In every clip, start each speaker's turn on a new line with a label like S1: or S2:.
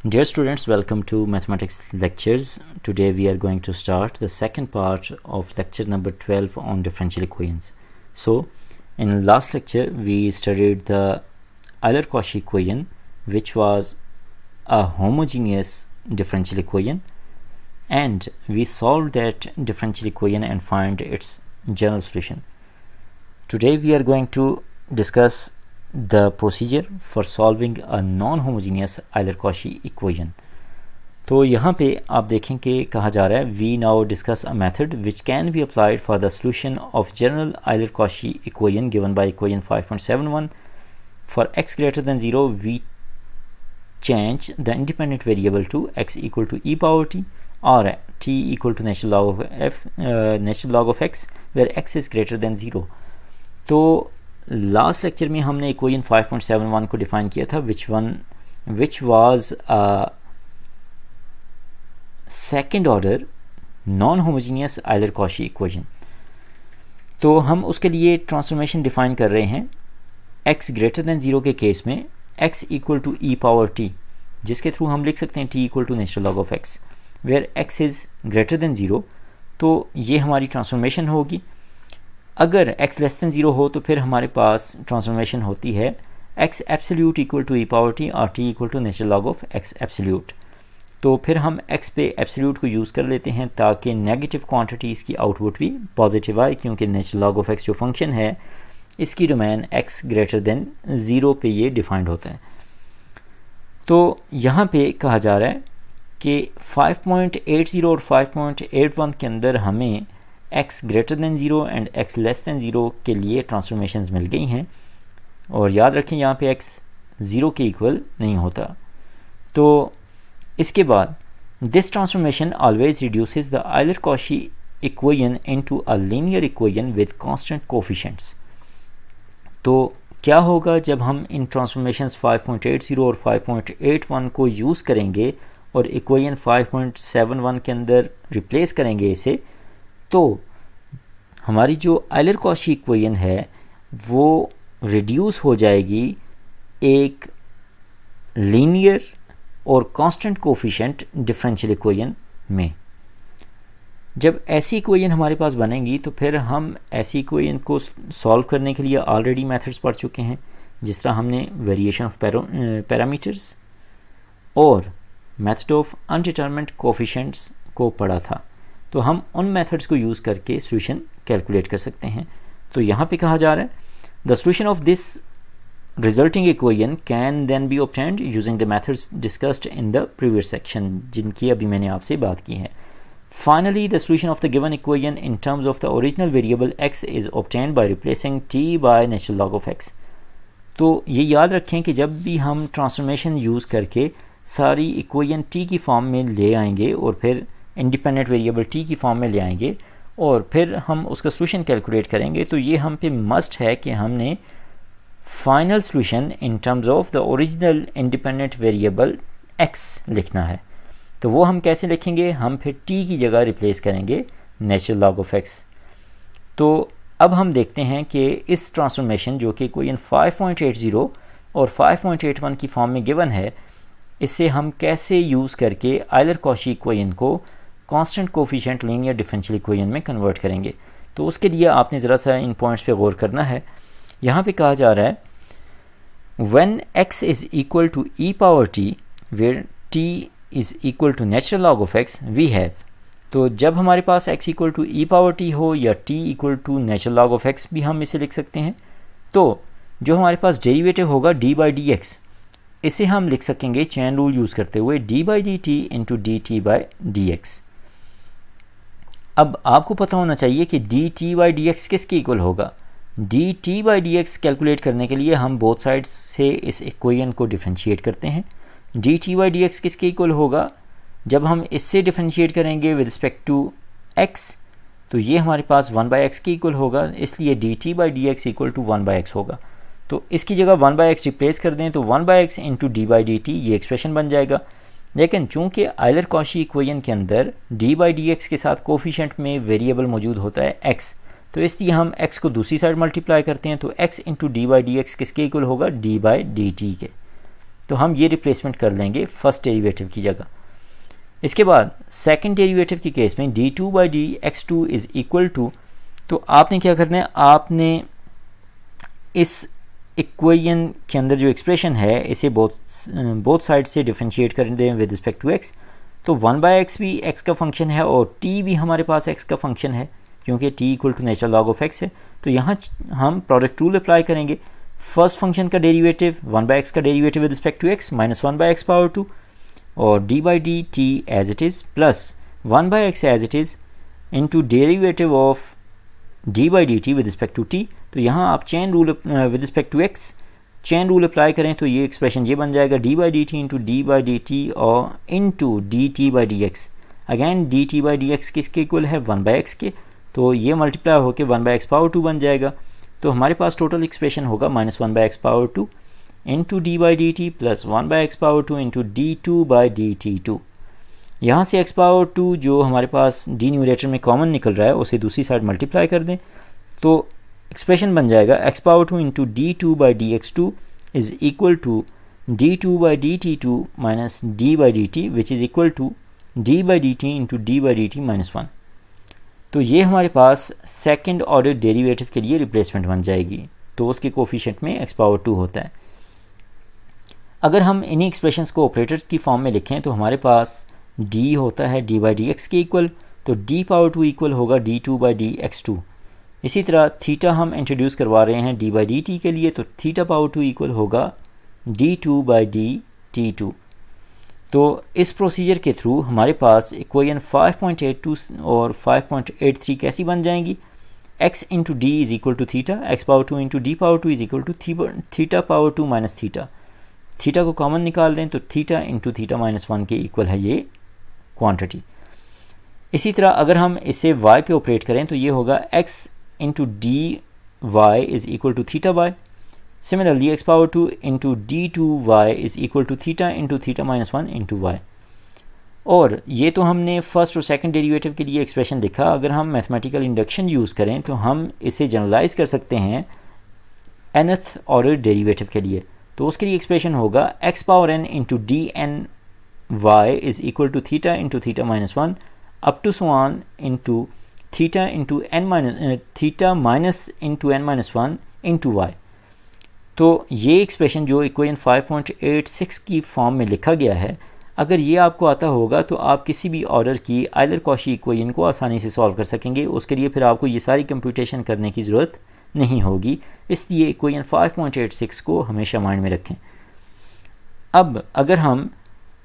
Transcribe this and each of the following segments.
S1: Dear students, welcome to mathematics lectures. Today we are going to start the second part of lecture number 12 on differential equations. So in last lecture we studied the Euler-Cauchy equation, which was a homogeneous differential equation, and we solved that differential equation and find its general solution. Today we are going to discuss the procedure for solving a non-homogeneous Euler-Cauchy equation. तो यहाँ पे आप देखें कि कहा जा रहा है we now discuss a method which can be applied for the solution of general Euler-Cauchy equation given by equation 5.71. For x greater than 0 we change the independent variable to x equal to e power t or t equal to natural log of x where x is greater than 0. तो last lecture में हमने equation 5.71 को define किया था which was second order non homogeneous Euler-Cauchy equation. तो हम उसके लिए ट्रांसफॉर्मेशन डिफाइन कर रहे हैं x ग्रेटर देन 0 के केस में x equal to e power t, जिसके थ्रू हम लिख सकते हैं t equal to natural log of x where x is greater than 0. तो ये हमारी ट्रांसफॉर्मेशन होगी. अगर x लेस देन 0 हो तो फिर हमारे पास ट्रांसफॉर्मेशन होती है x absolute equal to e power t और t equal to natural log of x absolute. तो फिर हम x पे एब्सोल्यूट को यूज़ कर लेते हैं ताकि नेगेटिव क्वांटिटीज़ की आउटपुट भी पॉजिटिव आए, क्योंकि नेचुरल लॉग ऑफ x जो फंक्शन है इसकी डोमेन x ग्रेटर देन 0 पे ये डिफाइंड होता है. तो यहाँ पे कहा जा रहा है कि 5.80 और 5.81 के अंदर हमें x greater than 0 and x less than 0 के लिए ट्रांसफॉर्मेशंस मिल गई हैं. और याद रखें यहाँ पे x 0 के इक्वल नहीं होता. तो इसके बाद this transformation always reduces the Euler-Cauchy equation into a linear equation with constant coefficients. तो क्या होगा जब हम इन ट्रांसफॉर्मेशंस 5.80 और 5.81 को यूज़ करेंगे और इक्वेशन 5.71 के अंदर रिप्लेस करेंगे इसे, तो हमारी जो Euler-Cauchy इक्वेशन है वो रिड्यूस हो जाएगी एक लीनियर और कांस्टेंट कोफिशिएंट डिफरेंशियल इक्वेशन में. जब ऐसी इक्वेशन हमारे पास बनेंगी तो फिर हम ऐसी इक्वेशन को सॉल्व करने के लिए ऑलरेडी मेथड्स पढ़ चुके हैं, जिस तरह हमने वेरिएशन ऑफ पैरामीटर्स और मेथड ऑफ अनडिटरमिन्ड कोफिशिएंट्स को पढ़ा था. तो हम उन मेथड्स को यूज़ करके सॉल्यूशन कैलकुलेट कर सकते हैं. तो यहाँ पे कहा जा रहा है the solution of this resulting equation can then be obtained using the methods discussed in the previous section, जिनकी अभी मैंने आपसे बात की है. Finally the solution of the given equation in terms of the original variable x is obtained by replacing t by natural log of x. तो ये याद रखें कि जब भी हम ट्रांसफॉर्मेशन यूज़ करके सारी इक्वेशन t की फॉर्म में ले आएंगे और फिर इंडिपेंडेंट वेरिएबल t की फॉर्म में ले आएंगे और फिर हम उसका सॉल्यूशन कैलकुलेट करेंगे, तो ये हम पे मस्ट है कि हमने final solution in terms of the original independent variable x लिखना है. तो वो हम कैसे लिखेंगे? हम फिर t की जगह रिप्लेस करेंगे नेचुरल लॉग ऑफ x. तो अब हम देखते हैं कि इस ट्रांसफॉर्मेशन जो कि इक्वेशन 5.80 और 5.81 की फॉर्म में गिवन है, इसे हम कैसे यूज़ करके Euler-Cauchy इक्वेशन को constant coefficient linear differential equation में कन्वर्ट करेंगे. तो उसके लिए आपने ज़रा सा इन पॉइंट्स पे गौर करना है. यहाँ पे कहा जा रहा है when x is equal to e power t where t is equal to natural log of x we have. तो जब हमारे पास x equal to e power t हो या t equal to natural log of x भी हम इसे लिख सकते हैं, तो जो हमारे पास डेरिवेटिव होगा d बाई डी एक्स, इसे हम लिख सकेंगे चेन रूल यूज़ करते हुए d by D T into D t by d x. अब आपको पता होना चाहिए कि D t by d x किसके इक्वल होगा. D t by d x calculate करने के लिए हम बोथ साइड्स से इस इक्वेशन को डिफरेंशिएट करते हैं. D t by d x किसके इक्वल होगा? जब हम इससे डिफरेंशिएट करेंगे विद रिस्पेक्ट टू x, तो ये हमारे पास 1 बाई एक्स के इक्वल होगा, इसलिए d t by d x equal to 1 by x होगा. तो इसकी जगह 1 बाई एक्स रिप्लेस कर दें तो 1 by x into D by D T ये एक्सप्रेशन बन जाएगा. लेकिन चूंकि Euler-Cauchy इक्वेशन के अंदर d बाई डी एक्स के साथ कोफिशिएंट में वेरिएबल मौजूद होता है x, तो इसलिए हम x को दूसरी साइड मल्टीप्लाई करते हैं, तो x into D by d x किसके इक्वल होगा? d बाई डी टी के. तो हम ये रिप्लेसमेंट कर लेंगे फर्स्ट डेरिवेटिव की जगह। इसके बाद सेकंड डेरिवेटिव के केस में d2/dx2 इज़ इक्वल टू, तो आपने क्या करना है, आपने इस इक्वेशन के अंदर जो एक्सप्रेशन है इसे बोथ साइड से डिफरेंशिएट कर दें विद रिस्पेक्ट टू x। तो 1/x भी x का फंक्शन है और t भी हमारे पास x का फंक्शन है, क्योंकि t equal to natural log of x है। तो यहाँ हम प्रोडक्ट रूल अप्लाई करेंगे। फर्स्ट फंक्शन का डेरिवेटिव 1/x का derivative with respect to x minus 1/x power 2 और d/dt as it is plus 1/x as it is into derivative of d/dt with respect to t। तो यहाँ आप chain rule with respect to x chain rule apply करें तो ये expression ये बन जाएगा d/dt इंटू d/dt और इंटू dt/dx। अगैन dt/dx किसके इक्वल है, 1/x के, तो ये मल्टीप्लाई होकर 1/x पावर 2 बन जाएगा। तो हमारे पास टोटल एक्सप्रेशन होगा minus 1/x power 2 into d/dt plus 1/x power 2 into d2/dt2। यहाँ से x पावर 2 जो हमारे पास डी न्यूमरेटर में कॉमन निकल रहा है उसे दूसरी साइड मल्टीप्लाई कर दें, तो एक्सप्रेशन बन जाएगा x power 2 into d2/dx2 is equal to d2/dt2 minus d/dt which is equal to d/dt into d/dt minus 1। तो ये हमारे पास सेकंड ऑर्डर डेरिवेटिव के लिए रिप्लेसमेंट बन जाएगी। तो उसके कोफिशिएंट में x पावर 2 होता है। अगर हम इन्हीं एक्सप्रेशंस को ऑपरेटर्स की फॉर्म में लिखें तो हमारे पास d होता है d/dx के इक्वल, तो d पावर 2 इक्वल होगा d2/dx2। इसी तरह थीटा हम इंट्रोड्यूस करवा रहे हैं d/dt के लिए, तो थीटा पावर 2 इक्वल होगा d2/dt2। तो इस प्रोसीजर के थ्रू हमारे पास इक्वेशन 5.82 और 5.83 कैसी बन जाएंगी, x into d is equal to theta, x power 2 into d power 2 is equal to theta power 2 minus theta. Theta को कॉमन निकाल लें तो थीटा इंटू थीटा माइनस 1 के इक्वल है ये क्वांटिटी। इसी तरह अगर हम इसे y पे ऑपरेट करें तो ये होगा x into d y is equal to theta y. Similarly, x power 2 into d2y is equal to theta into theta minus 1 into y। और ये तो हमने फर्स्ट और सेकंड डेरिवेटिव के लिए एक्सप्रेशन देखा। अगर हम मैथमेटिकल इंडक्शन यूज़ करें तो हम इसे जनरलाइज कर सकते हैं nth ऑर्डर डेरिवेटिव के लिए। तो उसके लिए एक्सप्रेशन होगा x power n into d n y is equal to theta into theta minus 1 up to so on into theta into n minus theta minus into n minus 1 into y. तो ये expression जो equation 5.86 की form में लिखा गया है, अगर ये आपको आता होगा तो आप किसी भी ऑर्डर की आइलर कॉशी इक्वेशन को आसानी से सॉल्व कर सकेंगे। उसके लिए फिर आपको ये सारी कंप्यूटेशन करने की ज़रूरत नहीं होगी, इसलिए इक्वेशन 5.86 को हमेशा माइंड में रखें। अब अगर हम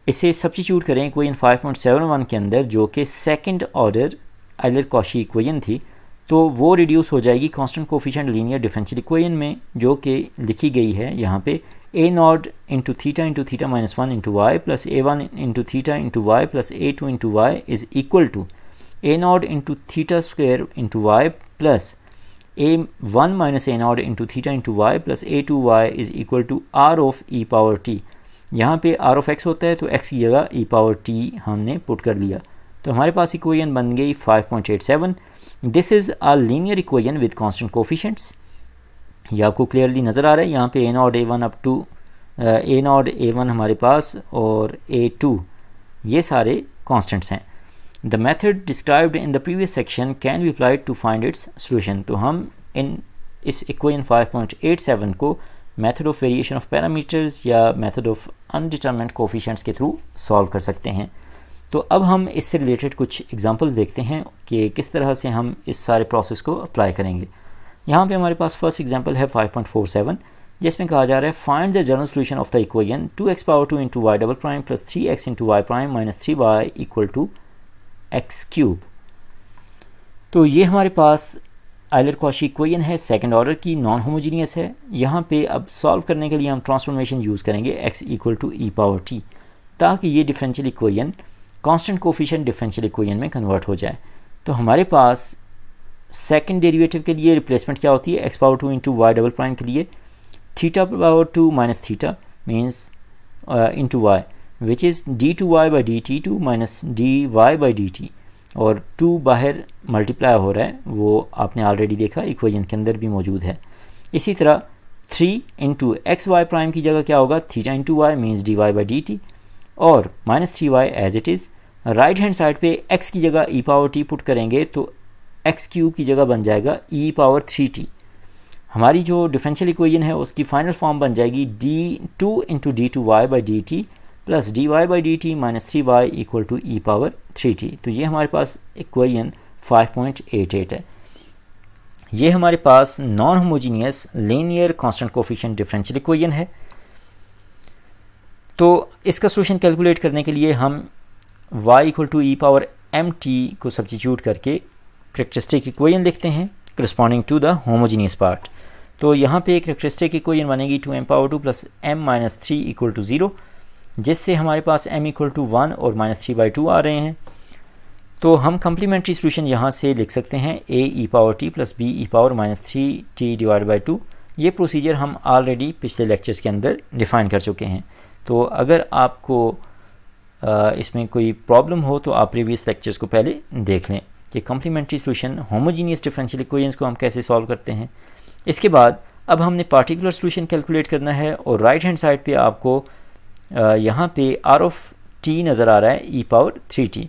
S1: इसे सब्स्टिट्यूट करें इक्वेशन 5.71 के अंदर जो कि second order Euler Cauchy equation थी, तो वो रिड्यूस हो जाएगी constant coefficient linear differential equation में, जो कि लिखी गई है यहाँ पे a0 into theta minus 1 into y plus a1 into theta into y plus a2 into y is equal to a0 into theta square into y plus a1 minus a0 into theta into y plus a2 y is equal to r of e power t। यहाँ पे r of x होता है तो x की जगह e power t हमने put कर लिया, तो हमारे पास इक्वेशन बन गई 5.87। This is a linear equation with constant coefficients. ये आपको क्लियरली नज़र आ रहा है यहाँ पे a0 a1 up to a0 a1 हमारे पास और a2 ये सारे कांस्टेंट्स हैं। The method described in the previous section can be applied to find its solution. तो हम इस इक्वेशन 5.87 को method of variation of parameters या मेथड ऑफ अनडिटरमिनेड कोफिशिएंट्स के थ्रू सॉल्व कर सकते हैं। तो अब हम इससे रिलेटेड कुछ एग्जांपल्स देखते हैं कि किस तरह से हम इस सारे प्रोसेस को अप्लाई करेंगे। यहाँ पे हमारे पास फर्स्ट एग्जांपल है 5.47 जिसमें कहा जा रहा है find the general solution of the equation 2x power 2 into Y double prime plus 3x into Y prime minus 3y equal to x cube. तो ये हमारे पास आइलर कॉशी इक्वेशन है, सेकंड ऑर्डर की, नॉन होमोजीनियस है। यहाँ पे अब सॉल्व करने के लिए हम ट्रांसफॉर्मेशन यूज़ करेंगे x equal to e power t, ताकि ये differential equation constant coefficient differential equation में कन्वर्ट हो जाए। तो हमारे पास सेकंड डेरिवेटिव के लिए रिप्लेसमेंट क्या होती है, x power 2 into Y double prime के लिए theta power 2 minus theta means into y which is d2y/dt2 minus dy/dt, और 2 बाहर मल्टीप्लाई हो रहा है, वो आपने ऑलरेडी देखा इक्वेशन के अंदर भी मौजूद है। इसी तरह 3 इंटू एक्स वाई प्राइम की जगह क्या होगा, theta into Y means D Y by D T, और minus 3y as it is. Right hand side पे x की जगह e पावर t पुट करेंगे तो एक्स क्यूब की जगह बन जाएगा e पावर 3t। हमारी जो डिफरेंशियल इक्वेशन है उसकी फाइनल फॉर्म बन जाएगी d2 into d two y by D t plus d Y by D t minus 3y equal to e power 3t। तो ये हमारे पास इक्वेशन 5.88 है। ये हमारे पास non homogeneous linear constant coefficient differential equation है। तो इसका सोल्यूशन कैलकुलेट करने के लिए हम y equal to e power m t को सब्स्टिट्यूट करके करेक्टरिस्टिक इक्वेशन लिखते हैं corresponding to the homogeneous part. तो यहाँ पे करेक्टरिस्टिक इक्वेशन बनेगी 2m power 2 plus m minus 3 equal to 0, जिससे हमारे पास m इक्वल टू 1 और माइनस 3/2 आ रहे हैं। तो हम कम्प्लीमेंट्री सोल्यूशन यहाँ से लिख सकते हैं a e power t plus b e power minus 3t divide by 2। ये प्रोसीजर हम ऑलरेडी पिछले लेक्चर्स के अंदर डिफ़ाइन कर चुके हैं। तो अगर आपको इसमें कोई प्रॉब्लम हो तो आप प्रीवियस लेक्चर्स को पहले देख लें कि complementary solution homogeneous differential equations को हम कैसे सॉल्व करते हैं। इसके बाद अब हमने पार्टिकुलर सोल्यूशन कैलकुलेट करना है और राइट हैंड साइड पे आपको यहाँ पे r ऑफ t नज़र आ रहा है e पावर 3t।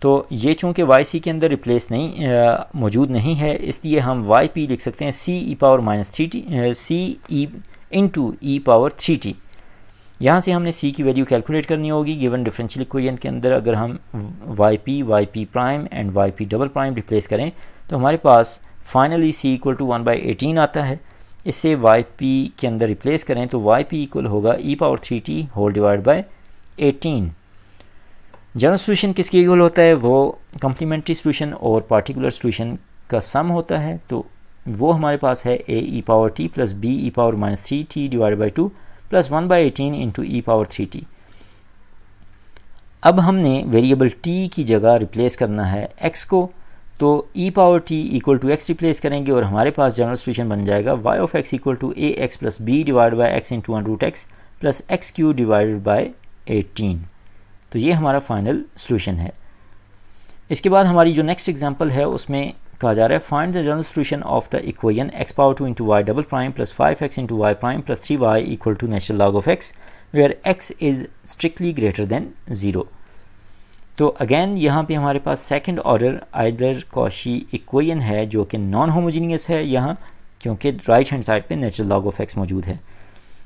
S1: तो ये चूँकि yc के अंदर रिप्लेस नहीं मौजूद नहीं है, इसलिए हम yp लिख सकते हैं c e power minus 3t c e into ई पावर 3t। यहाँ से हमने c की वैल्यू कैलकुलेट करनी होगी गिवन डिफरेंशियल इक्वेशन के अंदर। अगर हम yp prime and yp double prime replace करें तो हमारे पास फाइनली c इक्वल टू 1/18 आता है। इसे yp के अंदर रिप्लेस करें तो yp इक्वल होगा e power 3t whole divide by 18। General solution किसके इक्वल होता है, वो कम्प्लीमेंट्री सोल्यूशन और पार्टिकुलर सोल्यूशन का सम होता है। तो वो हमारे पास है a e power t plus b e power minus 3t divide by 2 plus 1/18 into E power 3t। अब हमने वेरिएबल t की जगह रिप्लेस करना है x को, तो e power t equal to x replace करेंगे और हमारे पास जनरल सोल्यूशन बन जाएगा y of x equal to a x plus b divide by x into under root x plus x cube divided by 18। तो ये हमारा फाइनल सोल्यूशन है। इसके बाद हमारी जो नेक्स्ट एग्जांपल है उसमें कहा जा रहा है find the general solution of the equation x power 2 into Y double prime plus 5x into Y prime plus 3y equal to natural log of x where x is strictly greater than 0। तो again यहाँ पे हमारे पास second order Euler Cauchy equation है जो कि non homogeneous है यहाँ, क्योंकि राइट हैंड साइड पे नेचुरल लॉग ऑफ x मौजूद है।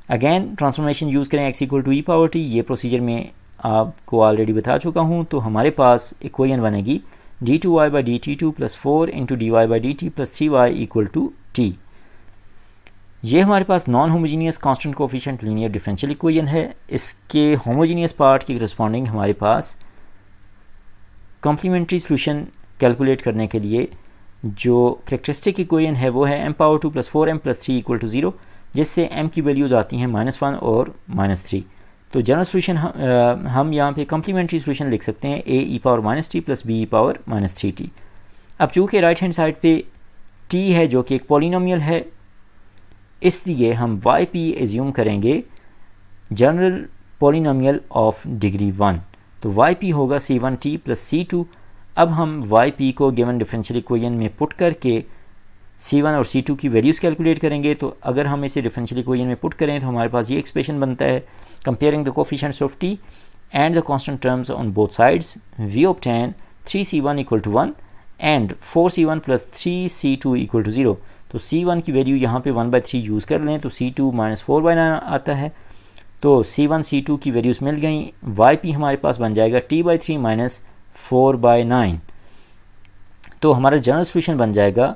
S1: अगेन ट्रांसफॉर्मेशन यूज़ करें x equal to e power t। ये प्रोसीजर में आपको ऑलरेडी बता चुका हूँ। तो हमारे पास इक्वेशन बनेगी d2y by dt2 plus 4 into dy by dt plus 3y equal to t। ये हमारे पास non homogeneous constant coefficient linear differential equation है। इसके होमोजीनियस पार्ट के करस्पॉन्डिंग हमारे पास कॉम्प्लीमेंट्री सोल्यूशन कैलकुलेट करने के लिए जो करेक्टरिस्टिक इक्वेशन है वो है m power 2 plus 4m plus 3 equal to 0, जिससे m की वैल्यूज़ आती हैं -1 और -3। तो जनरल सोल्यूशन हम यहाँ पे कम्प्लीमेंट्री सोल्यूशन लिख सकते हैं a e power minus t plus b e power minus 3t। अब चूँकि राइट हैंड साइड पे t है जो कि एक पॉलिनोमियल है, इसलिए हम yp एज्यूम करेंगे जनरल पॉलिनोमियल ऑफ डिग्री 1। तो yp होगा c1t प्लस c2। अब हम yp को गिवन डिफरेंशियल इक्वेशन में पुट करके c1 और c2 की वैल्यूज़ कैलकुलेट करेंगे। तो अगर हम इसे डिफरेंशियल इक्वेशन में पुट करें तो हमारे पास ये एक्सप्रेशन बनता है comparing the coefficients of t and the constant terms on both sides we obtain 3c1 equal to 1 and 4c1 plus 3c2 equal to 0। तो c1 की वैल्यू यहाँ पे 1/3 यूज़ कर लें तो c2 माइनस 4/9 आता है। तो c1 c2 की वैल्यूज़ मिल गई। yp हमारे पास बन जाएगा t/3 माइनस 4/9। तो हमारा जनरल सोल्यूशन बन जाएगा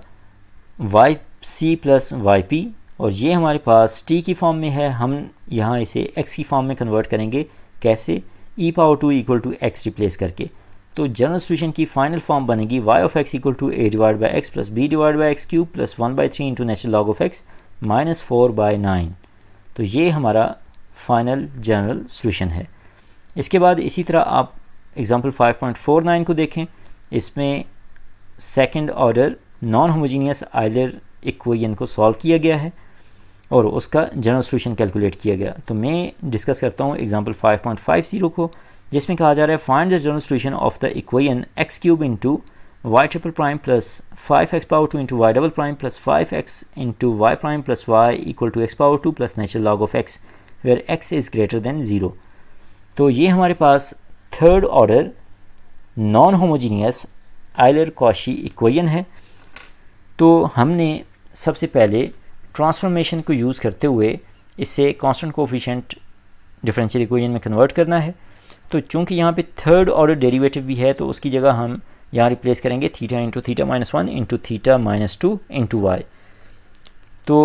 S1: yc प्लस yp, और ये हमारे पास t की फॉर्म में है। हम यहाँ इसे x की फॉर्म में कन्वर्ट करेंगे। कैसे? e power 2 equal to x replace करके। तो जनरल सोल्यूशन की फाइनल फॉर्म बनेगी y of x equal to a divide by x plus b divide by x cube plus 1/3 into natural log of x minus 4/9। तो ये हमारा final general solution है। इसके बाद इसी तरह आप एग्जांपल 5.49 को देखें। इसमें second order non homogeneous Euler equation को सॉल्व किया गया है और उसका जनरल सोल्यूशन कैलकुलेट किया गया। तो मैं डिस्कस करता हूँ एग्जांपल 5.50 को, जिसमें कहा जा रहा है find the general solution of the equation x cube into y triple prime plus 5x power 2 into Y double prime plus 5x into Y prime plus y equal to x power 2 plus natural log of x where x is greater than 0। तो ये हमारे पास third order non homogeneous Euler Cauchy equation है। तो हमने सबसे पहले transformation को यूज़ करते हुए इससे कांस्टेंट कोफिशिएंट डिफरेंशियल इक्वेशन में कन्वर्ट करना है। तो चूंकि यहाँ पे थर्ड ऑर्डर डेरिवेटिव भी है तो उसकी जगह हम यहाँ रिप्लेस करेंगे theta into theta minus 1 into theta minus 2 into y. तो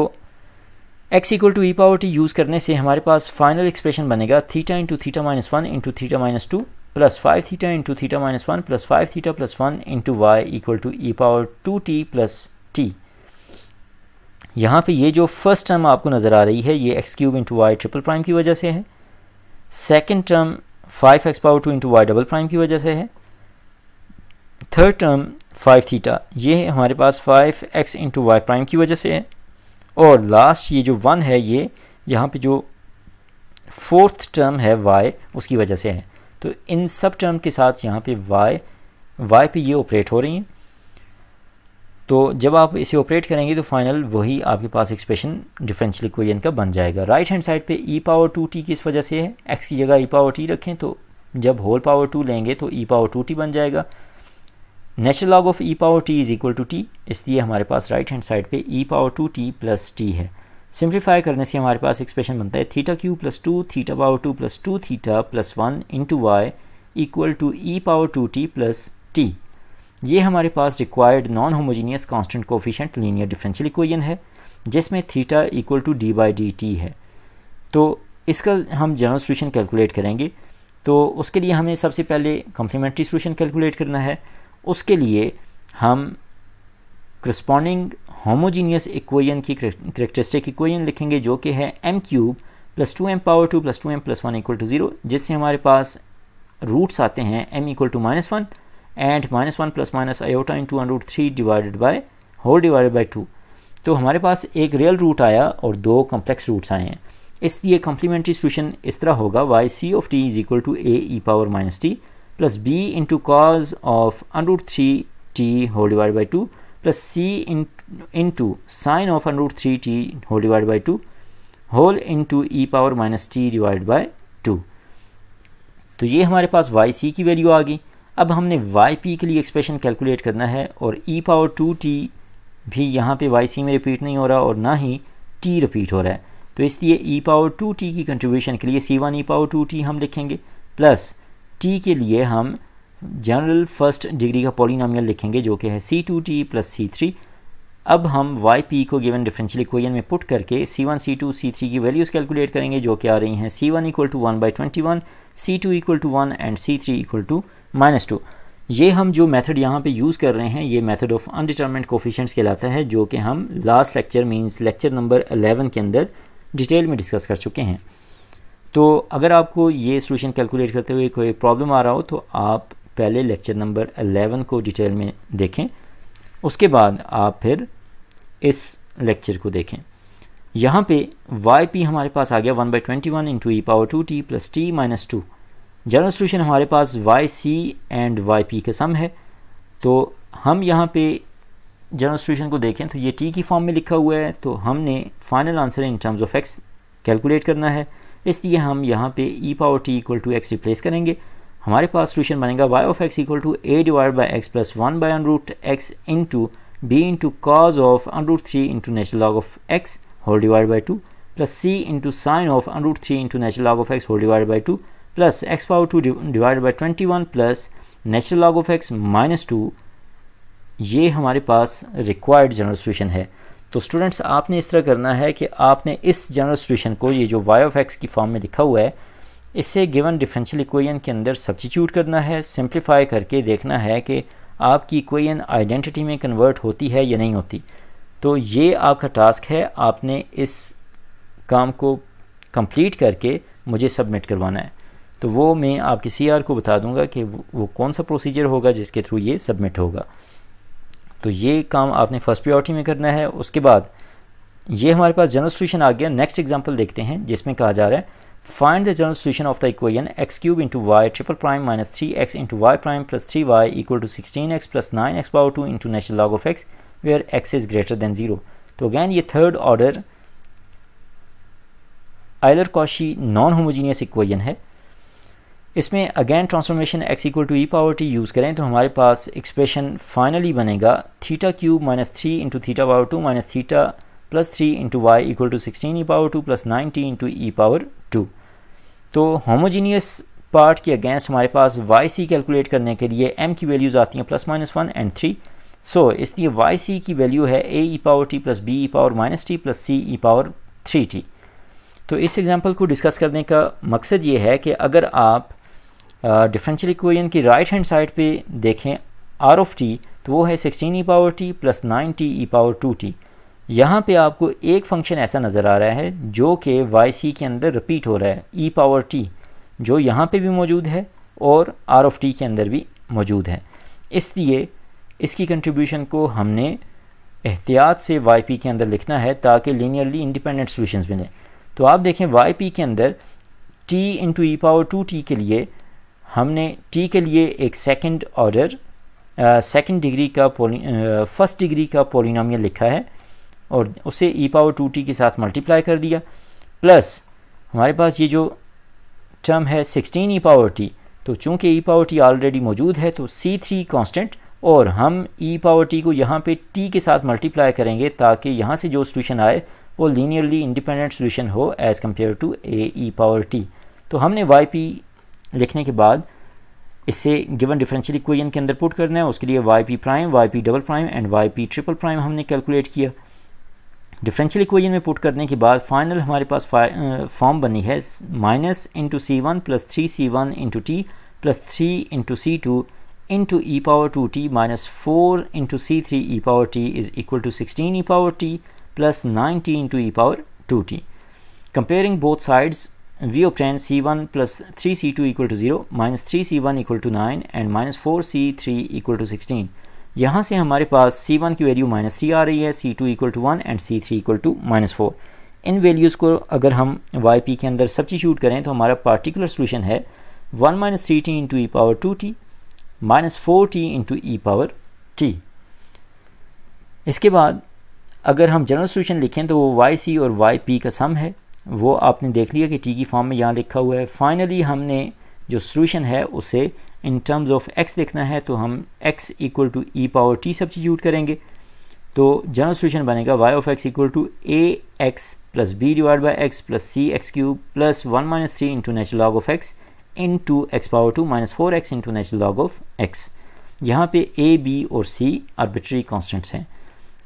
S1: x equal to e power t use करने से हमारे पास फाइनल एक्सप्रेशन बनेगा theta into theta minus 1 into theta minus 2 plus 5 theta into theta minus 1 plus 5 theta plus 1 into y equal to e power 2t plus t. यहाँ पे ये जो first term आपको नज़र आ रही है ये x cube into y triple prime की वजह से है। Second term 5x power 2 into Y double prime की वजह से है। थर्ड टर्म 5 थीटा ये हमारे पास 5x इंटू वाई प्राइम की वजह से है। और लास्ट ये जो 1 है ये यहाँ पे जो फोर्थ टर्म है y उसकी वजह से है। तो इन सब टर्म के साथ यहाँ पे y पे ये ऑपरेट हो रही हैं। तो जब आप इसे ऑपरेट करेंगे तो फाइनल वही आपके पास एक्सप्रेशन डिफरेंशियल इक्वेशन का बन जाएगा। राइट हैंड साइड पे ई पावर 2t किस वजह से है, x की जगह ई पावर t रखें तो जब होल पावर 2 लेंगे तो ई पावर 2t बन जाएगा। Natural log of e power t is equal to t, इसलिए हमारे पास राइट हैंड साइड पे e power 2t plus t है। सिंप्लीफाई करने से हमारे पास एक्सप्रेशन बनता है theta cube plus 2 theta power 2 plus 2 theta plus 1 into y equal to e power 2t plus t. ये हमारे पास required non homogeneous constant coefficient linear differential equation है जिसमें theta equal to d by D t है। तो इसका हम general solution calculate करेंगे। तो उसके लिए हमें सबसे पहले कम्प्लीमेंट्री सॉल्यूशन कैलकुलेट करना है। उसके लिए हम करस्पॉन्डिंग होमोजीनियस इक्वेशन की करेक्टरिस्टिक इक्वेशन लिखेंगे जो कि है m cube plus 2m power 2 plus 2m plus 1 equal to 0, जिससे हमारे पास रूट्स आते हैं m equal to -1 and -1 plus minus iota into √3 divided by whole divided by 2। तो हमारे पास एक रियल रूट आया और दो कॉम्प्लेक्स रूट्स आए हैं, इसलिए कम्प्लीमेंट्री सॉल्यूशन इस तरह होगा y c of t is equal to a e power minus t plus b into cos of √3 t whole divide by 2 plus c into sine of √3 t whole divide by 2 whole into E power minus t divide by 2। तो ये हमारे पास y सी की value आ गई। अब हमने Y P के लिए एक्सप्रेशन कैलकुलेट करना है और ई पावर 2t भी यहाँ पे वाई सी में रिपीट नहीं हो रहा और ना ही t रिपीट हो रहा है। तो इसलिए ई पावर 2t की कंट्रीब्यूशन के लिए c1 ई पावर 2t हम लिखेंगे प्लस t के लिए हम जनरल फर्स्ट डिग्री का पॉलिनोमियल लिखेंगे जो कि है c2t प्लस c3। अब हम वाई पी को गिवन डिफरेंशियल इक्वेशन में पुट करके c1 c2 c3 की वैल्यूज़ कैलकुलेट करेंगे जो कि आ रही हैं c1 equal to 1/21, c2 equal to 1 and c3 equal to -2। ये हम जो मेथड यहाँ पे यूज़ कर रहे हैं ये मेथड ऑफ अनडिटरमिनेड कोफिशिएंट्स कहलाता है, जो कि हम last lecture means lecture number 11 के अंदर डिटेल में डिस्कस कर चुके हैं। तो अगर आपको ये सॉल्यूशन कैलकुलेट करते हुए कोई प्रॉब्लम आ रहा हो तो आप पहले लेक्चर नंबर 11 को डिटेल में देखें, उसके बाद आप फिर इस लेक्चर को देखें। यहाँ पे वाई पी हमारे पास आ गया 1/21 इंटू ई power 2t plus t minus 2। General solution हमारे पास y c and y p का सम है। तो हम यहाँ पे जनरल सॉल्यूशन को देखें तो ये t की फॉर्म में लिखा हुआ है, तो हमने final answer in terms of x calculate करना है, इसलिए हम यहाँ पे e power t equal to x replace करेंगे। हमारे पास सॉल्यूशन बनेगा y of x equal to a divide by x plus 1/√x into b into cos of √3 into natural log of x whole divide by 2 plus c into sine of √3 into natural log of x whole divide by 2 plus x power 2 divide by 21 plus natural log of x minus 2। ये हमारे पास required general solution है। तो students आपने इस तरह करना है कि आपने इस जनरल सॉल्यूशन को ये जो y ऑफ x की फॉर्म में लिखा हुआ है इसे गिवन डिफरेंशियल इक्वेशन के अंदर सब्स्टिट्यूट करना है, सिंप्लीफाई करके देखना है कि आपकी इक्वेशन आइडेंटिटी में कन्वर्ट होती है या नहीं होती। तो ये आपका टास्क है, आपने इस काम को कंप्लीट करके मुझे सबमिट करवाना है। तो वो मैं आपकी CR को बता दूंगा कि वो कौन सा प्रोसीजर होगा जिसके थ्रू ये सबमिट होगा। तो ये काम आपने फर्स्ट प्रायोरिटी में करना है। उसके बाद ये हमारे पास जनरल सॉल्यूशन आ गया। नेक्स्ट एग्जांपल देखते हैं जिसमें कहा जा रहा है Find the general solution of the equation x cube into y triple prime minus 3x into y prime plus 3y equal to 16x plus 9x power 2 into natural log of x where x is greater than 0. तो again ये third order Euler Cauchy non homogeneous equation है। इसमें again transformation x equal to e power t use करें तो हमारे पास expression finally बनेगा theta cube minus 3 into theta power 2 minus theta plus 3 into y equal to 16 e power 2 plus 90 into E power 2। तो homogeneous part के against हमारे पास y सी calculate करने के लिए m की वैल्यूज़ आती हैं +-1 एंड 3। सो इसलिए वाई सी की वैल्यू है a e power t plus b e power minus t plus c e power 3t। तो इस एग्जांपल को डिस्कस करने का मकसद ये है कि अगर आप डिफरेंशियल इक्वेशन की राइट हैंड साइड पे देखें r ऑफ t तो वो है 16 e power t plus 9t ई पावर 2t। यहाँ पे आपको एक फंक्शन ऐसा नज़र आ रहा है जो कि वाई सी के अंदर रिपीट हो रहा है ई पावर t, जो यहाँ पे भी मौजूद है और r ऑफ t के अंदर भी मौजूद है। इसलिए इसकी कंट्रीब्यूशन को हमने एहतियात से वाई पी के अंदर लिखना है ताकि लीनियरली इंडिपेंडेंट सॉल्यूशंस मिलें। तो आप देखें वाई पी के अंदर t इंटू ई पावर 2t के लिए हमने t के लिए एक सेकंड ऑर्डर सेकंड डिग्री का फर्स्ट डिग्री का पॉलिनोमियल लिखा है और उसे ई पावर 2t के साथ मल्टीप्लाई कर दिया, प्लस हमारे पास ये जो टर्म है 16 ई पावर t, तो चूँकि ई पावर t ऑलरेडी मौजूद है तो c3 कांस्टेंट और हम ई पावर t को यहाँ पे t के साथ मल्टीप्लाई करेंगे ताकि यहाँ से जो सॉल्यूशन आए वो लीनियरली इंडिपेंडेंट सॉल्यूशन हो as compare to a e power t। तो हमने वाई पी लिखने के बाद इसे गिवन डिफरेंशियल इक्वेशन के अंदर पुट करना है। उसके लिए y p prime, y p double prime and y p triple prime हमने कैलकुलेट किया। डिफरेंशियल इक्वेशन में पुट करने के बाद फाइनल हमारे पास फॉर्म बनी है minus into c one plus 3c1 into t plus 3 into c2 into E power 2t minus 4 into c3 e power t is equal to 16 e power t plus 90 into E power 2t। Comparing both sides, we obtain c1 plus 3c2 equal to 0, minus 3c1 equal to 9 and minus 4c3 equal to 16। यहाँ से हमारे पास c1 की value -3 आ रही है, c2 equal to 1 and c3 equal to -4। In values को अगर हम yp के अंदर सब्स्टिट्यूट करें तो हमारा पार्टिकुलर सोल्यूशन है 1 minus 3t इंटू ई power 2t minus 4t into ई पावर t। इसके बाद अगर हम जनरल सोल्यूशन लिखें तो वो वाई सी और वाई पी का सम है, वो आपने देख लिया कि टी की फॉर्म में यहाँ लिखा हुआ है। फाइनली हमने जो सोल्यूशन है उसे इन टर्म्स ऑफ एक्स लिखना है, तो हम x equal to e power t substitute करेंगे तो जनरल सोल्यूशन बनेगा y of x equal to a x plus b divide by x plus c x cube plus 1 minus 3 into natural log of x into x power 2 minus 4x into natural log of x। यहाँ पे a, b और c arbitrary constants हैं।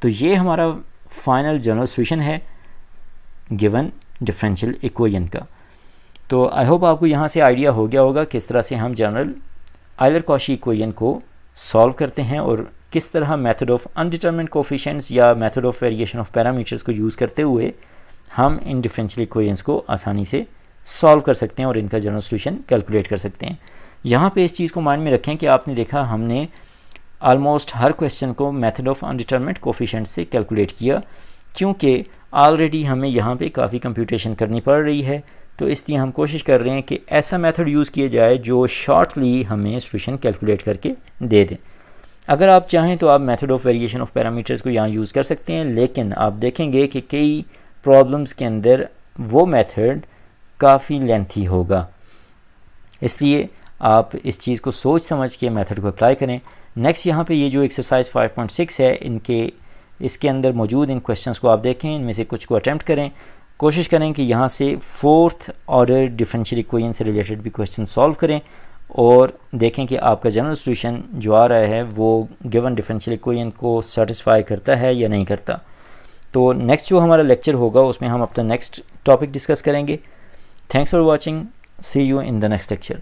S1: तो ये हमारा final general solution है given differential equation का। तो आई होप आपको यहाँ से आइडिया हो गया होगा किस तरह से हम जनरल आयलर कॉशी इक्वेशन को सॉल्व करते हैं और किस तरह मेथड ऑफ अनडिटरमिन्ड कोफिशिएंट्स या method of variation of parameters को यूज़ करते हुए हम इन डिफरेंशियल इक्वेशंस को आसानी से सॉल्व कर सकते हैं और इनका जनरल सोल्यूशन कैलकुलेट कर सकते हैं। यहाँ पे इस चीज़ को माइंड में रखें कि आपने देखा हमने ऑलमोस्ट हर क्वेश्चन को मेथड ऑफ अनडिटरमिन्ड कोफिशिएंट्स से कैलकुलेट किया, क्योंकि ऑलरेडी हमें यहाँ पे काफ़ी कंप्यूटेशन करनी पड़ रही है। तो इसलिए हम कोशिश कर रहे हैं कि ऐसा मेथड यूज़ किया जाए जो शॉर्टली हमें सोल्यूशन कैलकुलेट करके दे दे। अगर आप चाहें तो आप method of variation of parameters को यहाँ यूज़ कर सकते हैं, लेकिन आप देखेंगे कि कई प्रॉब्लम्स के अंदर वो मेथड काफ़ी लेंथी होगा, इसलिए आप इस चीज़ को सोच समझ के मेथड को अप्लाई करें। नेक्स्ट यहाँ पे ये जो एक्सरसाइज 5.6 है इसके अंदर मौजूद इन क्वेश्चंस को आप देखें, इनमें से कुछ को अटैम्प्ट करें, कोशिश करें कि यहाँ से फोर्थ ऑर्डर डिफरेंशियल इक्वेशन से रिलेटेड भी क्वेश्चन सॉल्व करें और देखें कि आपका जनरल सोल्यूशन जो आ रहा है वो गिवन डिफरेंशियल इक्वेशन को सेटिस्फाई करता है या नहीं करता। तो नेक्स्ट जो हमारा लेक्चर होगा उसमें हम अपना नेक्स्ट टॉपिक डिस्कस करेंगे। Thanks for watching, see you in the next lecture.